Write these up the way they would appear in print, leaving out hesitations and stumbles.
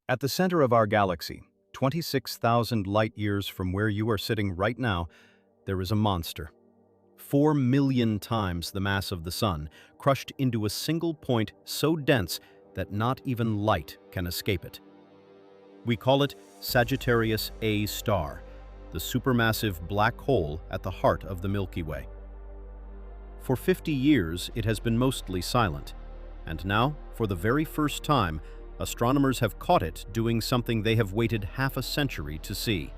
At the center of our galaxy, 26,000 light-years from where you are sitting right now, there is a monster. 4 million times the mass of the Sun, crushed into a single point so dense that not even light can escape it. We call it Sagittarius A star, the supermassive black hole at the heart of the Milky Way. For 50 years, it has been mostly silent, and now, for the very first time, astronomers have caught it doing something they have waited half a century to see.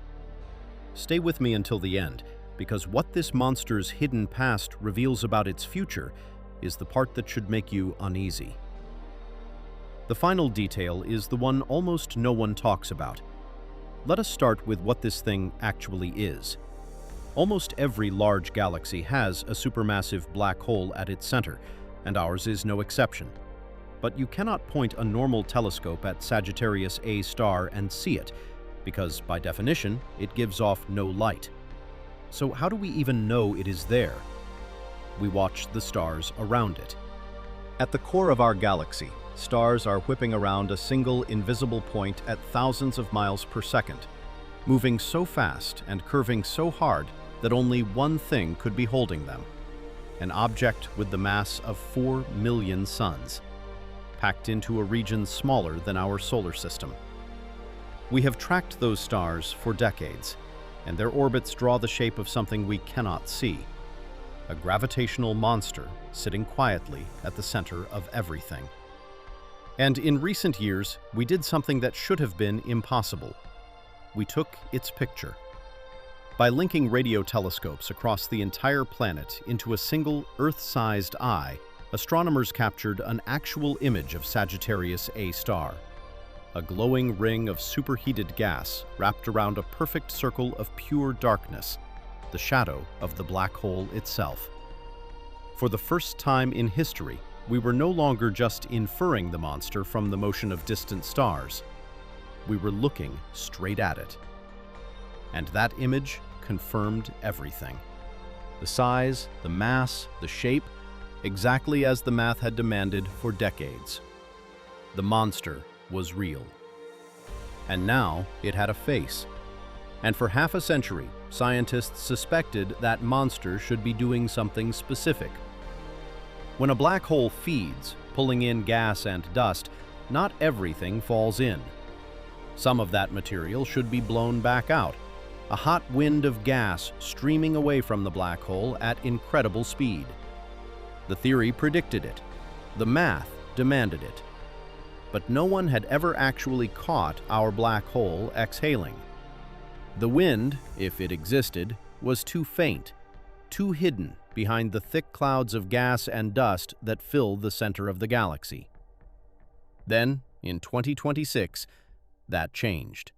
Stay with me until the end, because what this monster's hidden past reveals about its future is the part that should make you uneasy. The final detail is the one almost no one talks about. Let us start with what this thing actually is. Almost every large galaxy has a supermassive black hole at its center, and ours is no exception. But you cannot point a normal telescope at Sagittarius A star and see it, because by definition, it gives off no light. So how do we even know it is there? We watch the stars around it. At the core of our galaxy, stars are whipping around a single invisible point at thousands of miles per second, moving so fast and curving so hard that only one thing could be holding them: an object with the mass of 4 million suns, packed into a region smaller than our solar system. We have tracked those stars for decades, and their orbits draw the shape of something we cannot see: a gravitational monster sitting quietly at the center of everything. And in recent years, we did something that should have been impossible. We took its picture. By linking radio telescopes across the entire planet into a single Earth-sized eye, astronomers captured an actual image of Sagittarius A star, a glowing ring of superheated gas wrapped around a perfect circle of pure darkness, the shadow of the black hole itself. For the first time in history, we were no longer just inferring the monster from the motion of distant stars. We were looking straight at it. And that image confirmed everything. The size, the mass, the shape, exactly as the math had demanded for decades. The monster was real. And now it had a face. And for half a century, scientists suspected that monster should be doing something specific. When a black hole feeds, pulling in gas and dust, not everything falls in. Some of that material should be blown back out, a hot wind of gas streaming away from the black hole at incredible speed. The theory predicted it. The math demanded it. But no one had ever actually caught our black hole exhaling. The wind, if it existed, was too faint, too hidden behind the thick clouds of gas and dust that fill the center of the galaxy. Then, in 2026, that changed.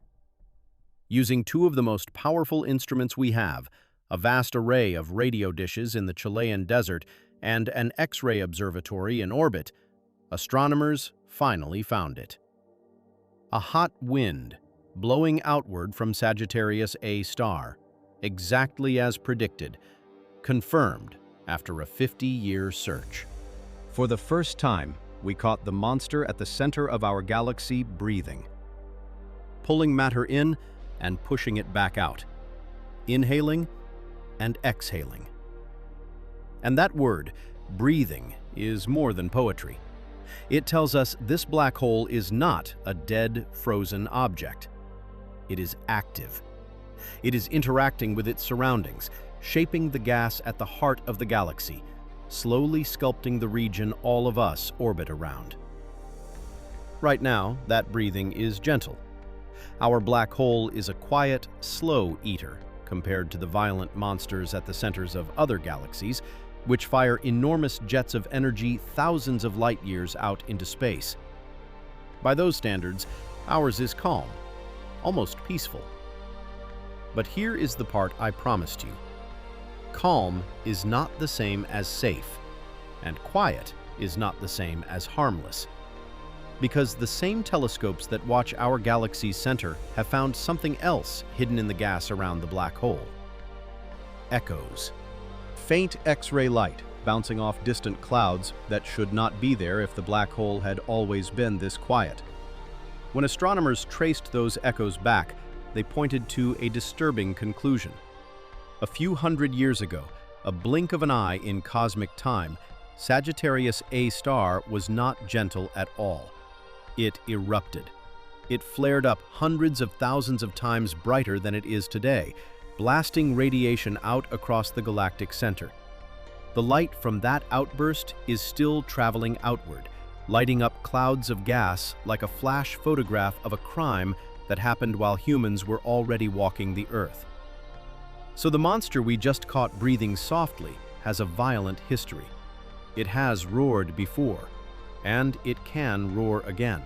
Using two of the most powerful instruments we have, a vast array of radio dishes in the Chilean desert and an X-ray observatory in orbit, astronomers finally found it. A hot wind blowing outward from Sagittarius A star, exactly as predicted, confirmed after a 50-year search. For the first time, we caught the monster at the center of our galaxy breathing, pulling matter in and pushing it back out, inhaling and exhaling. And that word, breathing, is more than poetry. It tells us this black hole is not a dead, frozen object. It is active. It is interacting with its surroundings, shaping the gas at the heart of the galaxy, slowly sculpting the region all of us orbit around. Right now, that breathing is gentle. Our black hole is a quiet, slow eater compared to the violent monsters at the centers of other galaxies, which fire enormous jets of energy thousands of light years out into space. By those standards, ours is calm, almost peaceful. But here is the part I promised you. Calm is not the same as safe, and quiet is not the same as harmless. Because the same telescopes that watch our galaxy's center have found something else hidden in the gas around the black hole. Echoes. Faint X-ray light bouncing off distant clouds that should not be there if the black hole had always been this quiet. When astronomers traced those echoes back, they pointed to a disturbing conclusion. A few hundred years ago, a blink of an eye in cosmic time, Sagittarius A star was not gentle at all. It erupted. It flared up hundreds of thousands of times brighter than it is today, blasting radiation out across the galactic center. The light from that outburst is still traveling outward, lighting up clouds of gas like a flash photograph of a crime that happened while humans were already walking the Earth. So the monster we just caught breathing softly has a violent history. It has roared before, and it can roar again.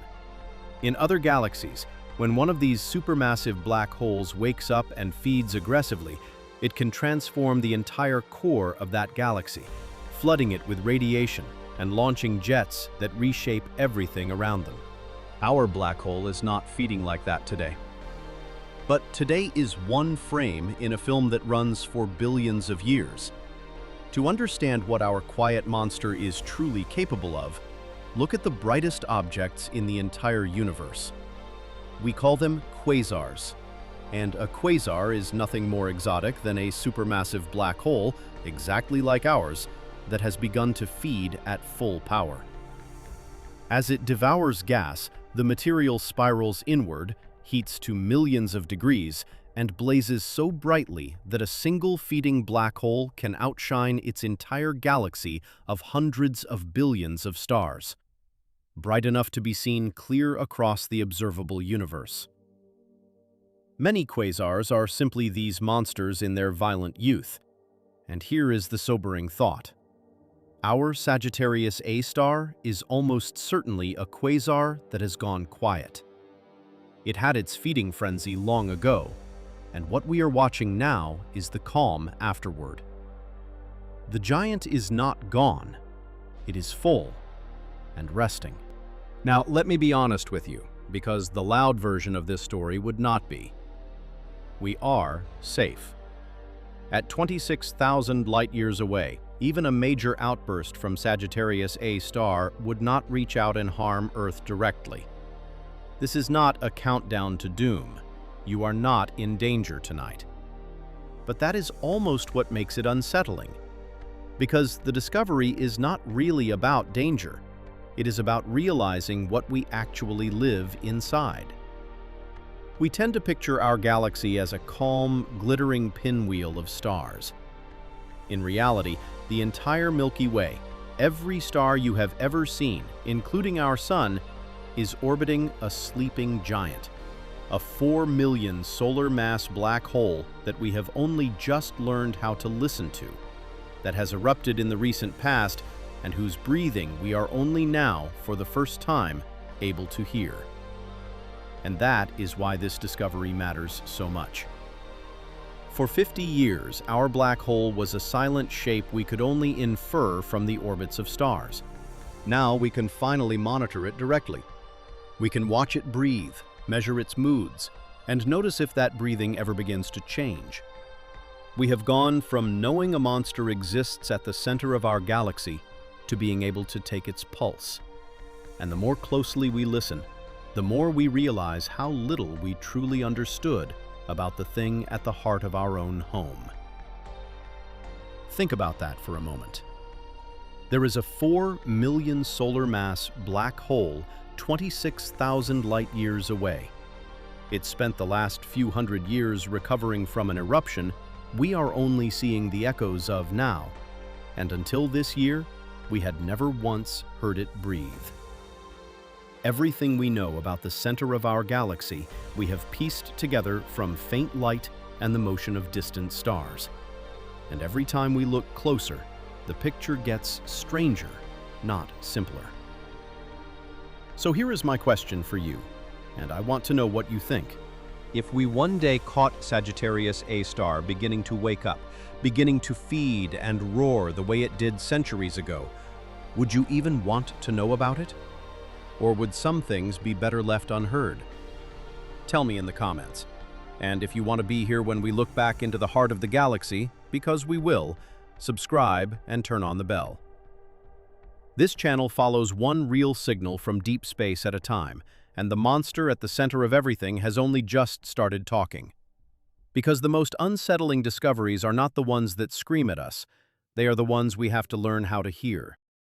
In other galaxies, when one of these supermassive black holes wakes up and feeds aggressively, it can transform the entire core of that galaxy, flooding it with radiation and launching jets that reshape everything around them. Our black hole is not feeding like that today. But today is one frame in a film that runs for billions of years. To understand what our quiet monster is truly capable of, look at the brightest objects in the entire universe. We call them quasars, and a quasar is nothing more exotic than a supermassive black hole, exactly like ours, that has begun to feed at full power. As it devours gas, the material spirals inward, heats to millions of degrees, and blazes so brightly that a single feeding black hole can outshine its entire galaxy of hundreds of billions of stars, bright enough to be seen clear across the observable universe. Many quasars are simply these monsters in their violent youth, and here is the sobering thought. Our Sagittarius A star is almost certainly a quasar that has gone quiet. It had its feeding frenzy long ago, and what we are watching now is the calm afterward. The giant is not gone. It is full and resting. Now, let me be honest with you, because the loud version of this story would not be. We are safe. At 26,000 light-years away, even a major outburst from Sagittarius A star would not reach out and harm Earth directly. This is not a countdown to doom. You are not in danger tonight. But that is almost what makes it unsettling, because the discovery is not really about danger. It is about realizing what we actually live inside. We tend to picture our galaxy as a calm, glittering pinwheel of stars. In reality, the entire Milky Way, every star you have ever seen, including our Sun, is orbiting a sleeping giant, a 4 million solar mass black hole that we have only just learned how to listen to, that has erupted in the recent past and whose breathing we are only now, for the first time, able to hear. And that is why this discovery matters so much. For 50 years, our black hole was a silent shape we could only infer from the orbits of stars. Now we can finally monitor it directly. We can watch it breathe, measure its moods, and notice if that breathing ever begins to change. We have gone from knowing a monster exists at the center of our galaxy to being able to take its pulse. And the more closely we listen, the more we realize how little we truly understood about the thing at the heart of our own home. Think about that for a moment. There is a 4 million solar mass black hole 26,000 light-years away. It spent the last few hundred years recovering from an eruption we are only seeing the echoes of now, and until this year, we had never once heard it breathe. Everything we know about the center of our galaxy we have pieced together from faint light and the motion of distant stars. And every time we look closer, the picture gets stranger, not simpler. So here is my question for you, and I want to know what you think. If we one day caught Sagittarius A star beginning to wake up, beginning to feed and roar the way it did centuries ago, would you even want to know about it? Or would some things be better left unheard? Tell me in the comments. And if you want to be here when we look back into the heart of the galaxy, because we will, subscribe and turn on the bell. This channel follows one real signal from deep space at a time, and the monster at the center of everything has only just started talking. Because the most unsettling discoveries are not the ones that scream at us, they are the ones we have to learn how to hear.